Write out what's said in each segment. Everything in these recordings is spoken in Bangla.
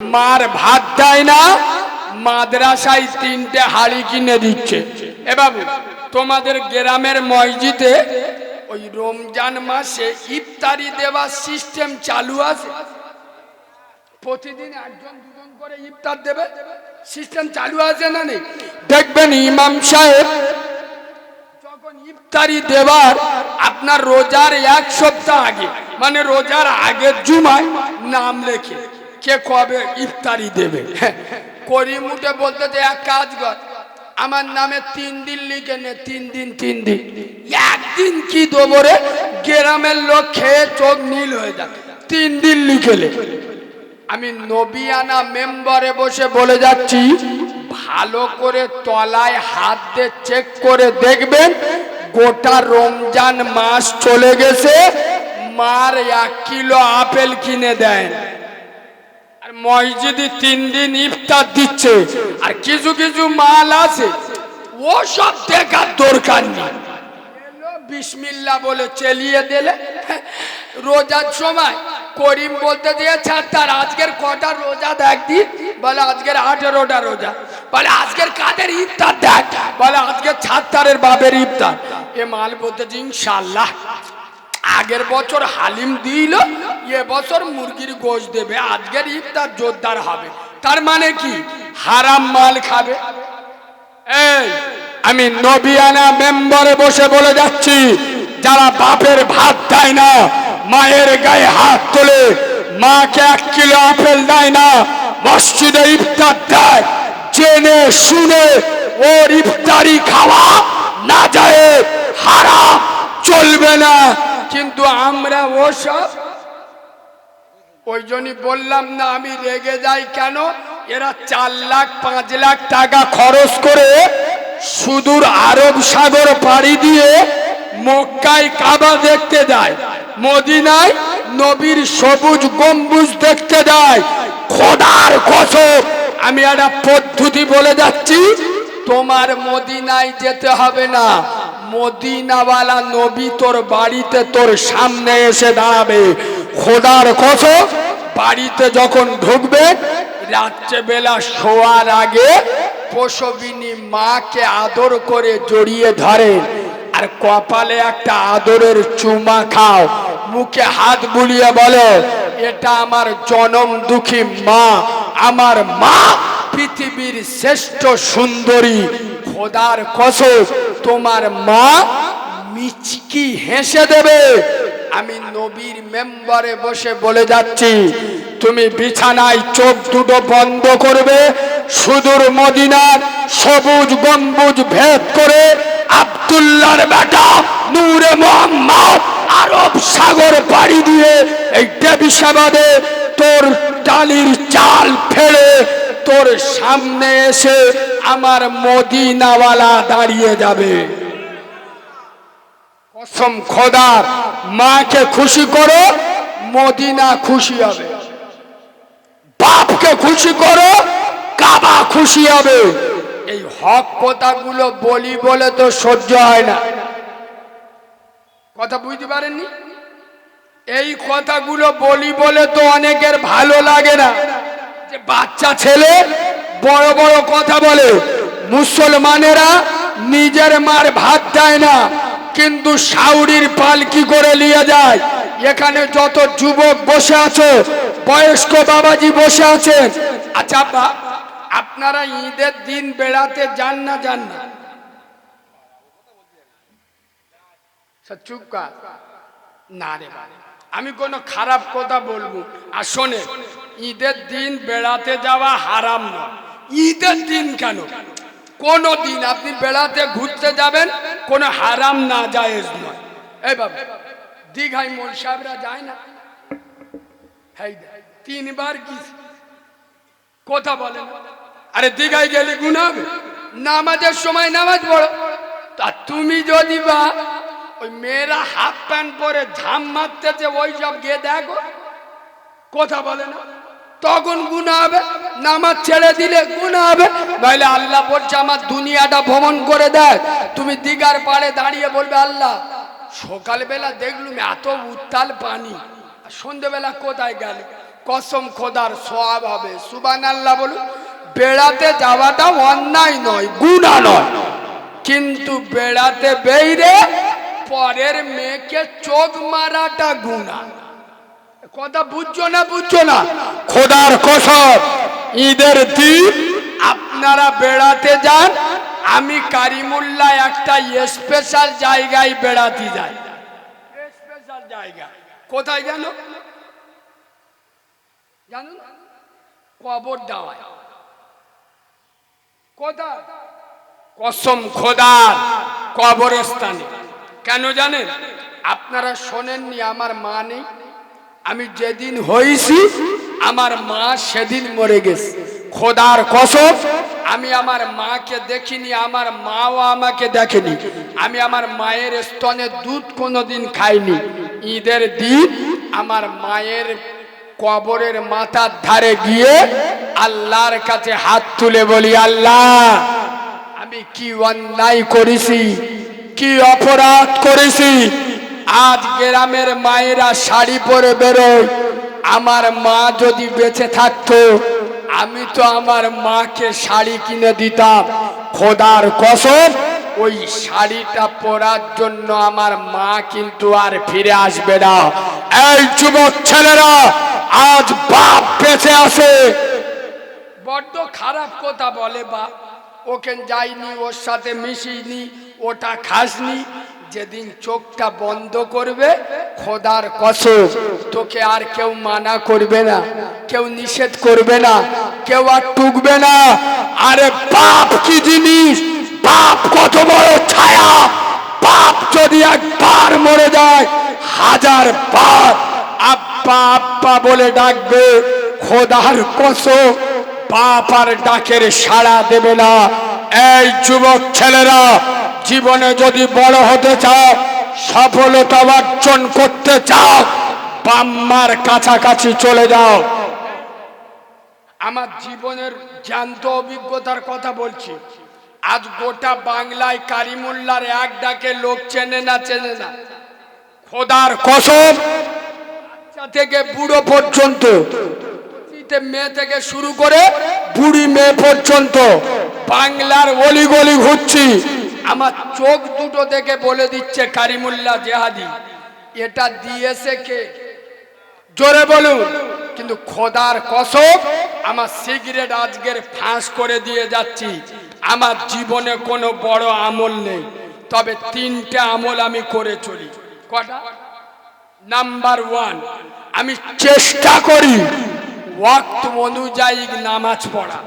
মার ভাত দেয় না, মাদ্রাসায় 3টে হাড়ি কিনে দিচ্ছে। এ বাবু, তোমাদের গ্রামের মসজিদে ওই রমজান মাসে ইফতারি দেওয়ার সিস্টেম চালু আছে? প্রতিদিন একজন দুজন করে ইফতার দেবে, সিস্টেম চালু আছে না নেই? দেখবেন ইমাম সাহেব যখন ইফতারি দেবার আপনার রোজার 1 সপ্তাহ আগে, মানে রোজার আগের জুমায় নাম লেখে কে কবে ইফতারি দেবে। করিম উঠে বলতে যে এক কাজ কর, আমার নামে 3 দিন লিখে নে, 3 দিন 3 দিন। একদিন কি দেবো রে, গ্রামের লোক খেয়ে চোখ নীল হয়ে যায়, 3 দিন লিখে লে। আমি নবিয়ানা মেম্বারে বসে বলে যাচ্ছি, ভালো করে তলায় হাত দিয়ে চেক করে দেখবেন গোটা রমজান মাস চলে গেছে, মার 1 কিলো আপেল কিনে দেন, আর মসজিদে 3 দিন ইফতার দিচ্ছে। আর কিছু কিছু মাল আছে ও সব দেখার দরকার নেই, বিসমিল্লাহ বলে চালিয়ে দিলে। রোজার সময় করিম বলতে দিয়েছে তার আজকের কটা রোজা দেখ দি, বলে আজকের 18টা রোজা। বলে আজকের কাদের ইফতার দেখ, বলে আজকে 76-এর বাপের ইফতার। এ মাল বলতেছে ইনশাআল্লাহ আগের বছর হালিম দিল, এ বছর মুরগির গোশত দেবে, আজকের ইফতার জোরদার হবে। তার মানে কি হারাম মাল খাবে। এই আমি নবিয়ানা মেম্বারে বসে বলে যাচ্ছি, যারা বাপের ভাত দেয় না, মায়ের গায়ে হাত তোলে, মাকে 1 কিলো আপেল দেয় না, মসজিদে ইফতার দেয়, জেনে শুনে ওর ইফতারি খাওয়া না যায়, হারাম, চলবে না। কিন্তু আমরা ওসব, ওই জন্যই বললাম না আমি রেগে যাই কেন, এরা 4 লাখ 5 লাখ টাকা খরচ করে সুদূর আরব সাগর পাড়ি দিয়ে মক্কায় কাবা দেখতে যায়, মদিনায় নবীর সবুজ গম্বুজ দেখতে যায়। খোদার কসম আমি একটা পদ্ধতি বলে যাচ্ছি, তোমার মদিনায় যেতে হবে না, মদিনাওয়ালা নবী তোর বাড়িতে তোর সামনে এসে দাঁড়াবে। খোদার কসম বাড়িতে যখন ঢুকবে, রাত্রেবেলা শোয়ার আগে প্রসবিনী মাকে আদর করে জড়িয়ে ধরে, আর কপালে একটা আদরের চুমা খাও, মুখে হাত বুলিয়ে বলো এটা আমার জনম দুঃখী মা, আমার মা পৃথিবীর শ্রেষ্ঠ সুন্দরী। খোদার কসম তোমার মা মিচকি হেসে দেবে। আমি নবীর মেম্বারে বসে বলে যাচ্ছি, তুমি বিছানায় চোখ দুটো বন্ধ করবে, সুদূর মদিনার সবুজ গম্বুজ ভেদ করে আব্দুল্লাহর বেটা নূরে মুহাম্মদ আরব সাগর পাড়ি দিয়ে এই দেবিসাবাদে তোর ডালির চাল ফেলে তোর সামনে এসে আমার মদিনাওয়ালা দাঁড়িয়ে যাবে। কসম খোদার, মাকে খুশি করো, মদিনা খুশি হবে। বাপকে খুশি করো, কাবা খুশি হবে। এই হক কথাগুলো বলি বলে তো সহ্য হয় না। কথা বুঝতে পারেননি? এই কথাগুলো বলি বলে তো অনেকের ভালো লাগে না, যে বাচ্চা ছেলে বড় বড় কথা বলে। মুসলমানেরা নিজের মার ভাত দেয় না, কিন্তু সাউরির পালকি করে নিয়ে যায়। এখানে যত যুবক বসে আছে, বয়স্ক বাবাজি বসে আছেন, আচ্ছা আপনারা ঈদের দিন বেড়াতে যান না যান না? চুপ না রে, আমি কোনো খারাপ কথা বলবো আর শোনে, ঈদের দিন বেড়াতে যাওয়া হারাম না। ঈদের দিন কেন, কোন দিন আপনি বেড়াতে ঘুরতে যাবেন, কোনো হারাম না জায়েজ নয়। এই বাবা দীঘায় মোল সাহেবরা যায় না? 3 বার কি কথা বলে? আরে দীঘায় গেলে গুনাহ হবে? নামাজের সময় নামাজ পড়ো। তা তুমি যদি বা ওই মেয়েরা হাফ প্যান্ট পরে ঝাম মারতেছে ওই সব গিয়ে দেখো, কথা বলে না, তখন গুনাহ হবে। নামাজ ছেড়ে দিলে গুনাহ হবে। নইলে আল্লাহ বলছে আমার দুনিয়াটা ভ্রমণ করে দেয়। তুমি দীঘার পাড়ে দাঁড়িয়ে বলবে আল্লাহ সকালবেলা দেখলুম এত উত্তাল পানি, সন্ধ্যেবেলা কোথায় গেল? কসম খোদার সওয়াব হবে। সুবহানাল্লাহ বলুন। বেড়াতে যাওয়াটা অন্যায় নয়, গুনাহ নয়, কিন্তু বেড়াতে বেইরে পরের মেয়েকে চোখ মারাটা গুনাহ। কথা বুঝছো না? বুঝছো না? খোদার কসম, ঈদের দিন আপনারা বেড়াতে যান, আমি কারিমুল্লাহ একটা স্পেশাল জায়গায় বেড়াতে যাই। স্পেশাল জায়গা কোথায় জানো? জানো না? কবর দেওয়ায়। কোথায়? কসম খোদার কবরস্থানে। কেন জানেন? আপনারা শোনেননি আমার মা নেই? আমি যেদিন হয়েছি আমার মা সেদিন মরে গেছে। খোদার কসম, আমি আমার মাকে দেখিনি, আমার মাও আমাকে দেখেনি। আমি আমার মায়ের স্তনের দুধ কোনোদিন খাইনি। ঈদের দিন আমার মায়ের কবরের মাথার ধারে গিয়ে আল্লাহর কাছে হাত তুলে বলি, আল্লাহ আমি কি অন্যায় করেছি, কি অপরাধ করেছি। আজ গ্রামের মায়েরা শাড়ি পরে বেরোয়, আমার মা যদি বেঁচে থাকতো আমি তো আমার মাকে শাড়ি কিনে দিতাম। খোদার কসম, ওই শাড়িটা পরার জন্য আমার মা কিন্তু আর ফিরে আসবে না। এই যুবক ছেলেরা, আজ বাপ বেঁচে আছে, বড্ড খারাপ কথা বলে বাপ। ওকে যাইনি, ওর সাথে মিশিনি, ওটা খাসনি। যেদিন চোখটা বন্ধ করবে, খোদার কসম তোকে আর কেউ মানা করবে না, কেউ নিষেধ করবে না, কেউ আর টুকবে না। আরে বাপ কি জিনিস, বাপ কত বড় ছায়া। বাপ যদি একবার মরে যায়, হাজার বার আব্বা আব্বা বলে ডাকবে। খোদার কসম বাপ আর ডাকের সাড়া দেবে না। এই যুবক ছেলেরা, জীবনে যদি বড় হতে চাও, সফলতা অর্জন করতে চাও, বাম্মার কাছাকাছি চলে যাও। আমার জীবনের জ্ঞান্ত অভিজ্ঞতার কথা বলছি। আজ গোটা বাংলায় কারিমুল্লার এক ডাকে লোক চেনে না, চেনে না। খোদার কসম, বাচ্চা থেকে বুড়ো পর্যন্ত, মেয়ে থেকে শুরু করে বুড়ি মেয়ে পর্যন্ত বাংলার অলিগলি ঘুরছি। আমার চোখ দুটো দেখে বলে দিচ্ছে কারিমুল্লাহ জেহাদি। এটা দিয়েছে কে? জোরে বলুন। কিন্তু খোদার কসম, আমার সিগারেট আজকের ফাঁস করে দিয়ে যাচ্ছি। আমার জীবনে কোনো বড় আমল নেই, তবে তিনটে আমল আমি করে চলি। কটা? নাম্বার ওয়ান, আমি চেষ্টা করি ওয়াক্ত অনুযায়ী নামাজ পড়া।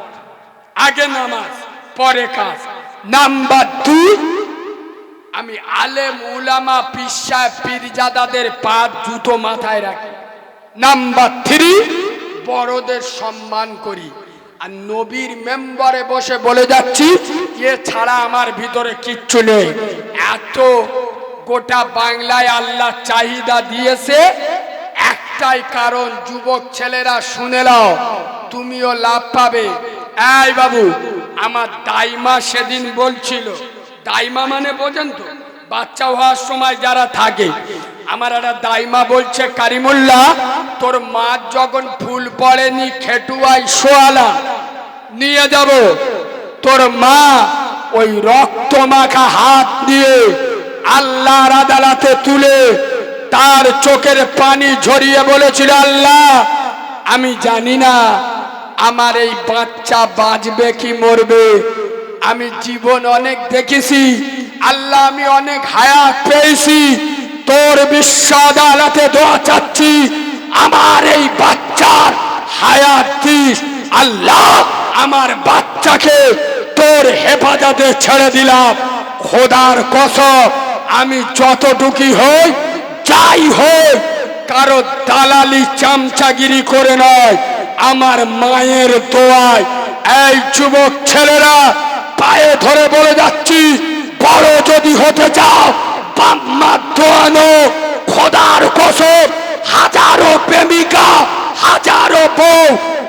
আগে নামাজ, পরে কাজ। নাম্বার দুই, আমি আলেম উলামা পিসা পীরজাদাদের পা জুতো মাথায় রাখি। নাম্বার থ্রি, বড়দের সম্মান করি। আর নবীর মেম্বারে বসে বলে যাচ্ছি, এ ছাড়া আমার ভিতরে কিচ্ছু নেই। এত গোটা বাংলায় আল্লাহ চাহিদা দিয়েছে, একটাই কারণ, যুবক ছেলেরা শুনে নাও, তুমিও লাভ পাবে। এই বাবু, আমার দাইমা সেদিন বলছিল, দাইমা মানে বোঝেন তো, বাচ্চা হওয়ার সময় যারা থাকে, আমার একটা দাইমা বলছে, কারিমুল্লাহ তোর মা যখন ফুল পড়েনি খেটুয়াই সোয়ালা নিয়ে যাব, তোর মা ওই রক্ত মাখা হাত দিয়ে আল্লাহর আদালতে তুলে তার চোখের পানি ঝরিয়ে বলেছিল, আল্লাহ আমি জানি না আমার এই বাচ্চা বাঁচবে কি মরবে। আমি জীবন অনেক দেখেছি আল্লাহ, আমি অনেক হায়াত পেয়েছি, তোর বিশ্ব আদালতে দোয়া চাচ্ছি, আমার এই বাচ্চার হায়াত দিস। আল্লাহ আমার বাচ্চাকে তোর হেফাজতে ছেড়ে দিলাম। খোদার কসম, আমি যতটুকু হই, যাই হোক, কারো দালালি চামচাগিরি করে নয়, আমার মায়ের দোয়ায়। এই যুবক ছেলেরা, পায়ে ধরে বলে যাচ্ছি, বড় যদি হতে চাও, বাম্মার দোয়ানো। খোদার কসম, হাজারো প্রেমিকা, হাজারো বউ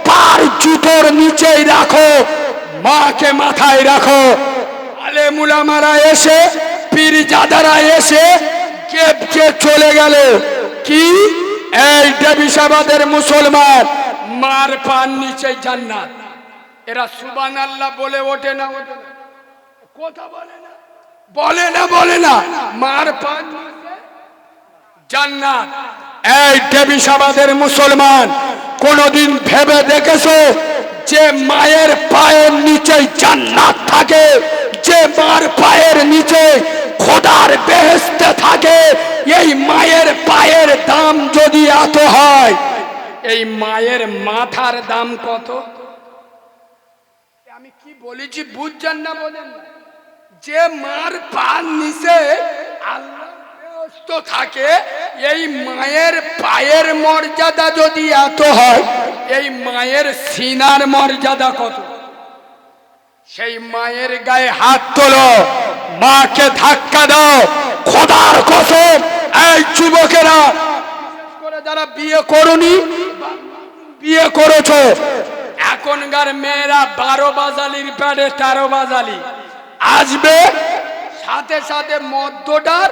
পার জুতোর নিচেই রাখো, মাকে মাথায় রাখো। আলেম উলামারা এসে, পীরজাদারা এসে কেবকে চলে গেল। কি এই ডেবিসাবাদের মুসলমান মার পান নিচে জান্নাত। এরা সুবহানাল্লাহ বলে ওঠে না, ওঠে না, কথা বলে না, বলে না, বলে না, মার পান নিচে জান্নাত। এই দেবীসাবাদের মুসলমান, কোনদিন ভেবে দেখেছো যে মায়ের পায়ের নিচে জান্নাত থাকে, যে মার পায়ের নিচে খোদার বেহেশতে থাকে? এই মায়ের পায়ের দাম যদি এত হয়, এই মায়ের মাথার দাম কত? আমি কি বলেছি বুঝছেন না? বলেন না, যে মার পায়ের নিচে আল্লাহ বেহেশত থাকে, এই মায়ের পায়ের মর্যাদা যদি এত হয়, এই মায়ের সিনার মর্যাদা কত? সেই মায়ের গায়ে হাত তোলো, মাকে ধাক্কা দাও, খোদার কসম। এই যুবকেরা, বিশেষ করে যারা বিয়ে করনি, বিয়ে করেছো, এখনকার মেয়েরা 12 বাজালির প্যাডে 13 বাজালি আসবে, সাথে সাথে মদ্যটার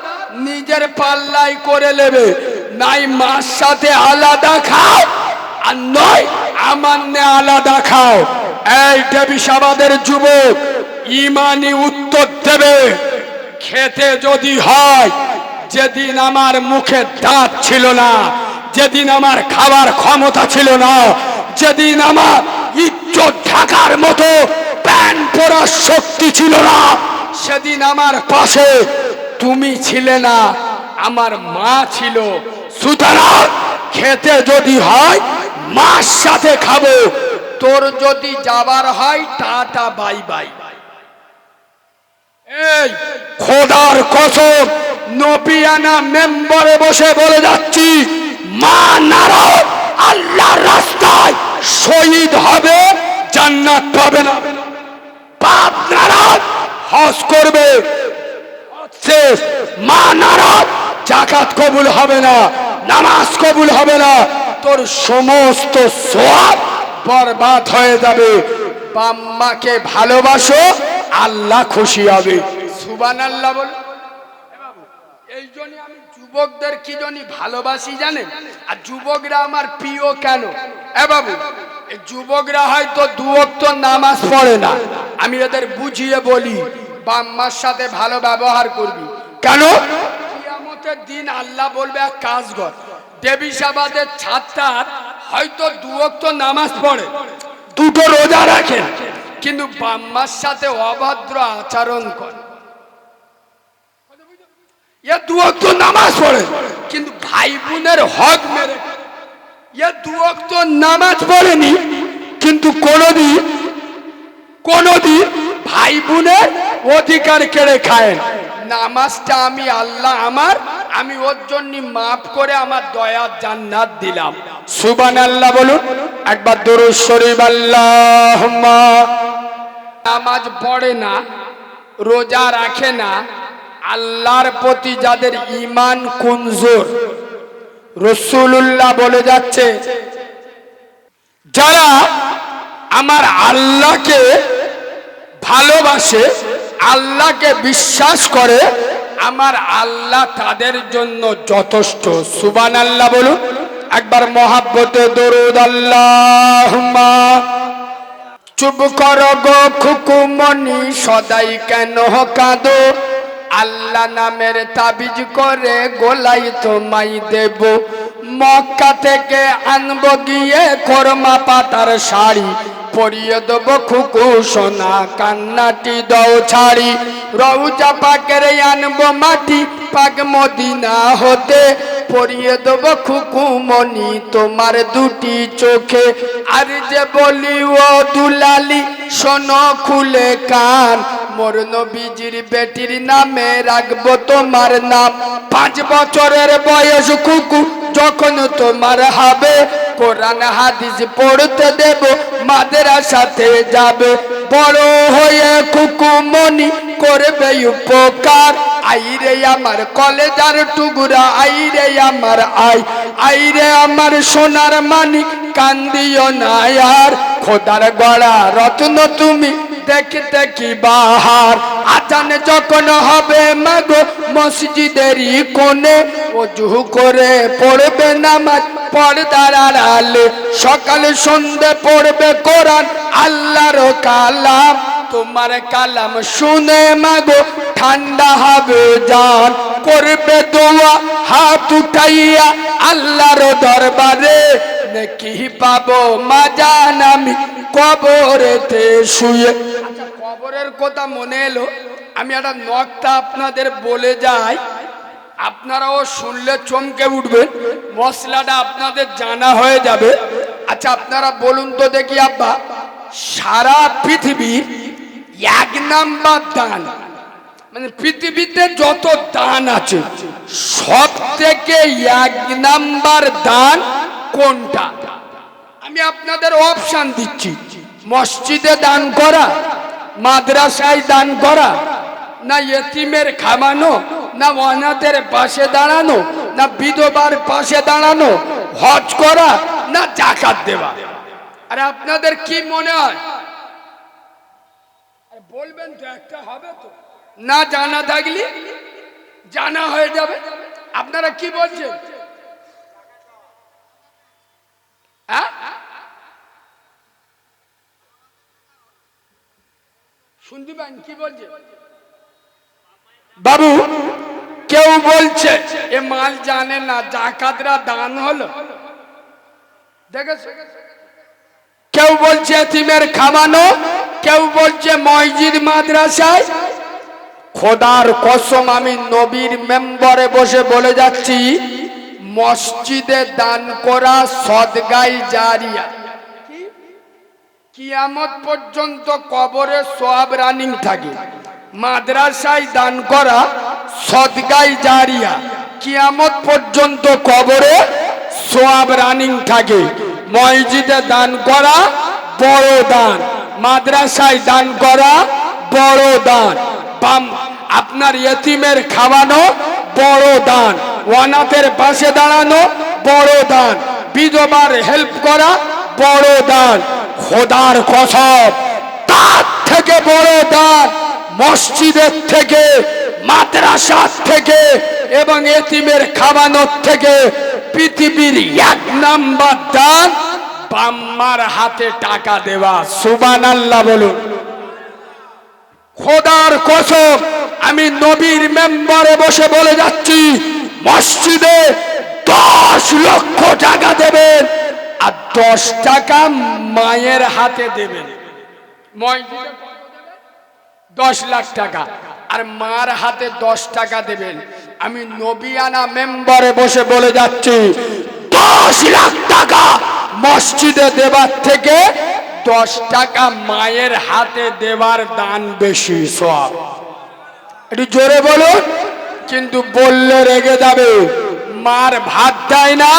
নিজের পাল্লাই করে নেবে, নাই মার সাথে আলাদা খাও, আর নয় আমার নে আলাদা খাও। এই দেবীসাবাদের যুবক, ইমানি উত্তর দেবে। খেতে যদি হয়, যেদিন আমার মুখে দাঁত ছিল না, যেদিন আমার খাবার ক্ষমতা ছিল না, যেদিন আমার ইজ্জত ঢাকার মতো প্যান্ট পরার শক্তি ছিল না, সেদিন আমার পাশে তুমি ছিলে না, আমার মা ছিল। সুতরাং খেতে যদি হয় মার সাথে খাবো, তোর যদি যাবার হয় টাটা বাই বাই। এই খোদার কসম, নবিয়ানা মেম্বারে বসে বলে যাচ্ছি, মা নারাও আল্লাহর রাস্তায় শহীদ হবে, জান্নাত পাবে না। বাপ নারাজ হজ করবে, শেষ। মা নারাজ যাকাত কবুল হবে না, নামাজ কবুল হবে না, তোর সমস্ত সওয়াব বরবাদ হয়ে যাবে। বাম্মাকে ভালোবাসো, আল্লাহ খুশি হবে। সুবহানাল্লাহ বল। এই জন্য আমি যুবকদের কি জানি ভালোবাসি জানেন? আর যুবকরা আমার প্রিয় কেন? এ বাবু, এই যুবকরা হয়তো 2 ওয়াক্ত নামাজ পড়ে না, আমি এদের বুঝিয়ে বলি, বাম্মার সাথে ভালো ব্যবহার করবি। কেন? কিয়ামতের দিন আল্লাহ বলবে এক কাজ কর, দেবীসাবাদের ছাত্র হয়তো 2 ওয়াক্ত নামাজ পড়ে, 2টো রোজা রাখেন, কিন্তু বাম্মার সাথে অভদ্র আচরণ করে। এ 2 ওয়াক্ত নামাজ পড়ে, কিন্তু ভাই বোনের হক মেরে। এ 2 ওয়াক্ত নামাজ পড়েনি, কিন্তু কোনদিন ভাই বোনের অধিকার কেড়ে খায়। নামাজটা আমি আল্লাহ আমি ওর জন্য মাফ করে আমার দয়ার জান্নাত দিলাম। সুবহানাল্লাহ বলুন একবার, দুরূদ শরীফ। আল্লাহুম্মা। নামাজ পড়ে না, রোজা রাখে না, আল্লাহর প্রতি যাদের ঈমান কমজোর, রাসূলুল্লাহ বলে যাচ্ছে, যারা আমার আল্লাহকে ভালোবাসে, আল্লাহকে বিশ্বাস করে, আমার আল্লাহ তাদের জন্য যথেষ্ট। সুবহানাল্লাহ বলুন একবার মহাব্বতে দরুদ। আল্লাহুম্মা। চুপ করো গো খুকুমনি, সদাই কেন কাঁদো? আল্লাহ নামের তাবিজ করে গোলাই তোমায় দেব। মক্কা থেকে আনবো গিয়ে খরমা পাতার শাড়ি, পরিয়ে দেব খুকু সোনা, কান্নাটি দাও ছাড়ি। রওজা পাকের আনবো মাটি, পাক মদিনা হতে, পরিয়ে দেব খুকু মনি তোমার 2টি চোখে। আর যে বলি ও দুলালি, শোনো খুলে কান, মোর নবীজির বেটির নামে রাখবো তোমার নাম। 5 বছরের বয়স খুকু যখন তোমার হবে, কোরআন হাদিস পড়তে দেব, মাদ্রাসাতে যাবে। বড় হয়ে খুকু মনি করবে উপকার। আইরে আমার কলেজার টুকরা, আইরে আমার আইরে আমার সোনার মানিক, কান্দিও না আর। খোদার গড়া রত্ন তুমি, দেখতে কি বাহার। আজান যখন হবে মাগো মসজিদেরই কোণে, ওযু করে পড়বে নামাজ পর্দার আড়ালে সকাল সন্ধে পড়বে কোরআন আল্লাহর কালাম। তোমার কালাম শুনে মাগো ঠান্ডা হবে জান, করবে দোয়া হাত উঠাইয়া আল্লাহর দরবারে। নেকি পাবো মা জান আমি কবরেতে শুয়ে। আচ্ছা, কবরের কথা মনে এলো, আমি একটা নকটা আপনাদের বলে যাই, আপনারাও শুনলে চমকে উঠবেন, মশলাটা আপনাদের জানা হয়ে যাবে। আচ্ছা আপনারা বলুন তো দেখি আব্বা, সারা পৃথিবীর 1 নাম্বার দান, মানে পৃথিবীতে যত দান আছে সব থেকে 1 নাম্বার দান কোনটা? আমি আপনাদের অপশন দিচ্ছি, মসজিদে দান করা, মাদ্রাসায় দান করা, না ইতিমের খাওয়ানো, না অনাথের পাশে দাঁড়ানো, না বিধবার পাশে দাঁড়ানো, হজ করা, না যাকাত দেওয়া। আরে আপনাদের কি মনে হয় বলবেন তো, একটা হবে তো, না জানা থাকলে জানা হয়ে যাবে। আপনারা কি বলছেন? শুনতে পান কি বলছে বাবু? কেউ বলছে এ মাল জানে না, যাকাতরা দান হলো, দেখেছ? কেউ বলছে এতিমের খাওয়ানো, কেউ বলছে মসজিদ মাদ্রাসায়। খোদার কসম আমি নবীর মেম্বরে বসে বলে যাচ্ছি, মসজিদে দান করা সদগাই জারিয়া, কিয়ামত পর্যন্ত কবরে সওয়াব রানিং থাকে। মাদ্রাসায় দান করা সদগাই জারিয়া, কিয়ামত পর্যন্ত কবরে সওয়াব রানিং থাকে। মসজিদে দান করা বড় দান, মাদ্রাসায় দান করা বড় দান। আপনার ইতিমের খাওয়ানো বড় দান, অনাথের পাশে দাঁড়ানো বড় দান, বিধবার হেল্প করা বড় দান। খোদার কসম তার থেকে বড় দান মসজিদের থেকে, মাদ্রাসার থেকে এবং এতিমের খাওয়ানোর থেকে পৃথিবীর 1 নাম্বার দান বাম্মার হাতে টাকা দেওয়া। সুবহানাল্লাহ বলুন। খোদার কসম আমি নবীর মেম্বারে বসে বলে যাচ্ছি, মসজিদে 10 লক্ষ টাকা দেবেন আর 10 টাকা মায়ের হাতে দেবেন। মসজিদে 10 লাখ টাকা আর মার হাতে 10 টাকা দেবেন। আমি নবিয়ানা মেম্বারে বসে বলে যাচ্ছি, 10 লাখ টাকা মসজিদে দেবার থেকে 10 টাকা মায়ের হাতে দেওয়ার দান বেশি সওয়াব। একটু জোরে বলুন, কিন্তু বললে রেগে যাবে। মার ভাত দেয় না,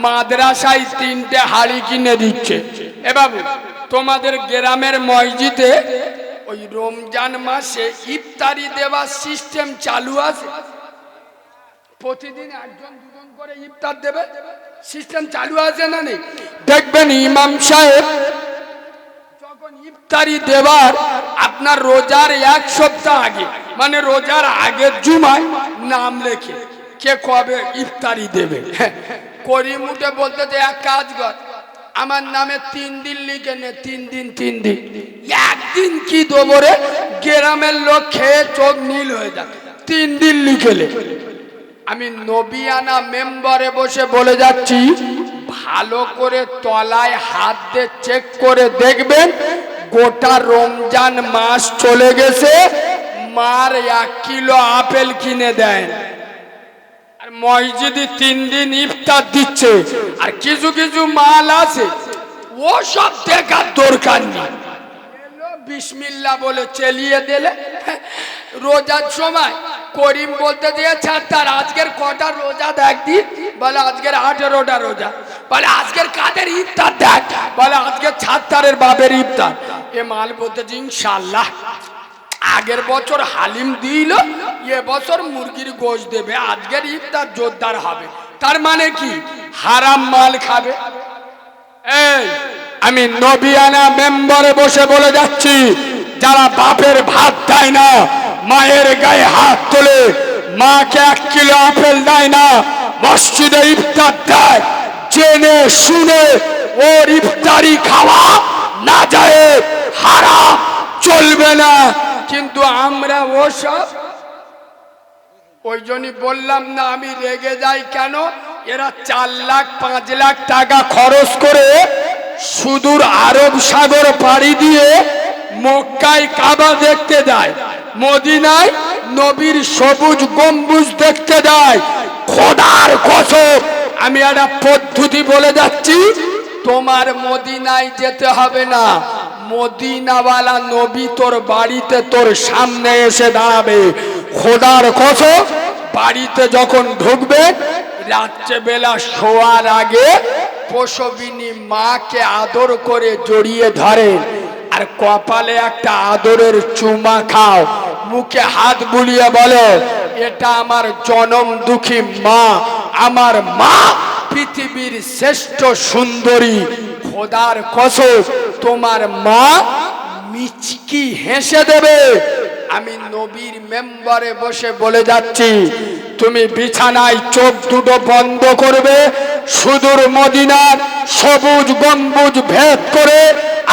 মাদ্রাসায় 3টে হাড়ি কিনে দিচ্ছে। এ বাবু, তোমাদের গ্রামের মসজিদে ওই রমজান মাসে ইফতারি দেওয়ার সিস্টেম চালু আছে? প্রতিদিন 1-2 করে ইফতার দেবে, সিস্টেম চালু আছে না নেই? দেখবেন ইমাম সাহেব যখন ইফতারি দেবার আপনার রোজার 1 সপ্তাহ আগে, মানে রোজার আগের জুমায় নাম লেখে কে কবে ইফতারি দেবে। করিম উঠে বলতে যে এক কাজ কর, আমার নামে 3 দিন লিখে নে, 3 দিন 3 দিন। একদিন কি দেবো রে? গ্রামের লোক খেয়ে চোখ নীল হয়ে যায়, 3 দিন লিখেলে। আমি নবিয়ানা মেম্বারে বসে বলে যাচ্ছি, ভালো করে তলায় হাত দিয়ে চেক করে দেখবেন গোটা রমজান মাস চলে গেছে, মার 1 কিলো আপেল কিনে দেন। আর মসজিদে 3 দিন ইফতার দিচ্ছে, আর কিছু কিছু মাল আছে ও সব দেখার দরকার নেই, বিসমিল্লাহ বলে চালিয়ে দিলে। রোজার সময় করিম বলতে দিয়েছে তার আজকের কটা রোজা দেখ দি, বলে আজকের 18টা রোজা। বলে আজকের কাদের ইফতার দেখ, বলে আজকে 76-এর বাপের ইফতার। এ মাল বলতেছে ইনশাআল্লাহ আগের বছর হালিম দিল, এ বছর মুরগির গোশত দেবে, আজকের ইফতার জোরদার হবে। তার মানে কি? হারাম মাল খাবে। এই আমি নবিয়ানা মেম্বারে বসে বলে যাচ্ছি, যারা বাপের ভাত দেয় না, মায়ের গায়ে হাত তোলে, মাকে 1 কিলো আপেল দেয় না, মসজিদে ইফতার দেয়, জেনে শুনে ওর ইফতারি খাওয়া না যায়, হারাম, চলবে না। কিন্তু আমরা ওসব, ওই জন্যই বললাম না আমি রেগে যাই কেন, এরা 4 লাখ 5 লাখ টাকা খরচ করে সুদূর আরব সাগর পাড়ি দিয়ে মক্কায় কাবা দেখতে যায়, মদিনায় নবীর সবুজ গম্বুজ দেখতে যায়। খোদার কসম আমি একটা পদ্ধতি বলে যাচ্ছি, তোমার মদিনায় যেতে হবে না, মদিনাওয়ালা নবী তোর বাড়িতে তোর সামনে এসে দাঁড়াবে। খোদার কসম বাড়িতে যখন ঢুকবে, রাত্রেবেলা শোয়ার আগে প্রসবিনী মাকে আদর করে জড়িয়ে ধরে, আর কপালে একটা আদরের চুমা খাও, মুখে হাত বুলিয়ে বলো এটা আমার জনম দুঃখী মা, আমার মা পৃথিবীর শ্রেষ্ঠ সুন্দরী। খোদার কসম তোমার মা মিচকি হেসে দেবে। আমি নবীর মেম্বারে বসে বলে যাচ্ছি, তুমি বিছানায় চোখ দুটো বন্ধ করবে, সুদূর মদিনার সবুজ গম্বুজ ভেদ করে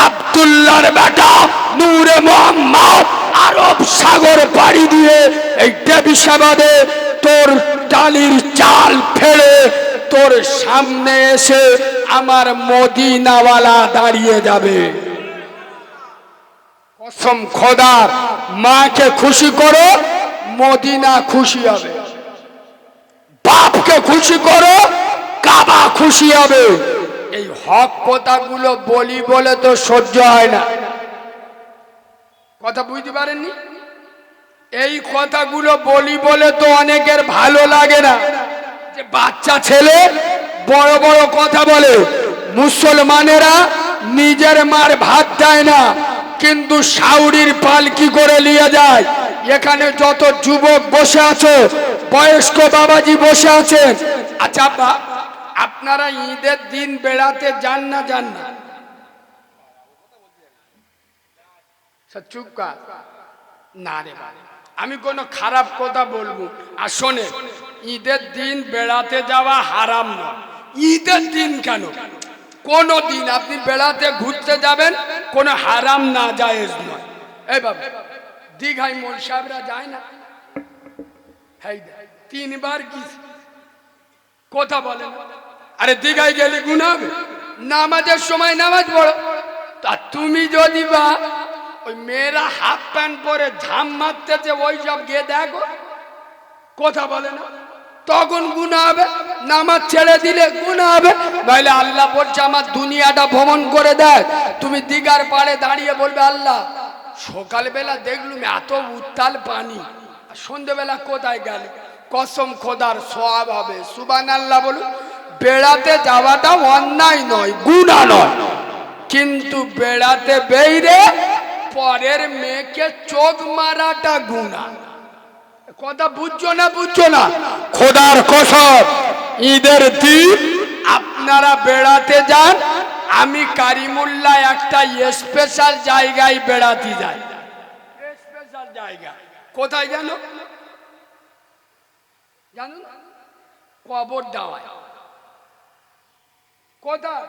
আব্দুল্লাহর বেটা নূরে মুহাম্মদ আরব সাগর পাড়ি দিয়ে এই টেবিসাবাদে তোর ডালির চাল ফেলে তোর সামনে এসে আমার মদিনাওয়ালা দাঁড়িয়ে যাবে। কসম খোদার, মাকে খুশি করো, মদিনা খুশি হবে। বাপকে খুশি করো, কাবা খুশি হবে। এই হক কথাগুলো বলি বলে তো সহ্য হয় না। কথা বুঝতে পারেননি? এই কথাগুলো বলি বলে তো অনেকের ভালো লাগে না, যে বাচ্চা ছেলে বড় বড় কথা বলে। মুসলমানেরা নিজের মার ভাত দেয় না, কিন্তু সাউরির পালকি করে নিয়ে যায়। এখানে যত যুবক বসে আছে, বয়স্ক বাবাজি বসে আছেন, আচ্ছা আপনারা ঈদের দিন বেড়াতে যান না যান না? চুপ কর না রে ভাই, আমি কোনো খারাপ কথা বলবো আর শোনে, ঈদের দিন বেড়াতে যাওয়া হারাম নয়। ঈদের দিন কেন, কোন দিন আপনি বেড়াতে ঘুরতে যাবেন, কোনো হারাম না জায়েজ নয়। এই বাবা দীঘায় মোল সাহেবরা যায় না? 3 বার কি কথা বলে? আরে দীঘায় গেলে গুনাহ হবে? নামাজের সময় নামাজ পড়ো। তা তুমি যদি বা ওই মেয়েরা হাফ প্যান্ট পরে ঝাম মারতেছে ওই সব গিয়ে দেখো, কথা বলে না, তখন গুনাহ হবে। নামাজ ছেড়ে দিলে গুনাহ হবে। নইলে আল্লাহ বলছে আমার দুনিয়াটা ভ্রমণ করে দেয়, তুমি দীঘার পাড়ে দাঁড়িয়ে বলবে আল্লাহ সকালবেলা দেখলুম এত উত্তাল পানি, সন্ধ্যেবেলা কোথায় গেল? কসম খোদার সওয়াব হবে। সুবহানাল্লাহ বলুন। বেড়াতে যাওয়াটা অন্যায় নয়, গুনাহ নয়, কিন্তু বেড়াতে বেইরে পরের মেয়েকে চোখ মারাটা গুনাহ। কথা বুঝছো না? বুঝছো না? খোদার কসম ঈদের দিন আপনারা বেড়াতে যান, আমি কারিমুল্লাহ একটা স্পেশাল জায়গায় বেড়াতে যাই। স্পেশাল জায়গা কোথায় জানো? জানো না? কবর দাওয়ায়। কোথায়?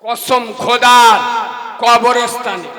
কসম খোদার কবরস্থানে।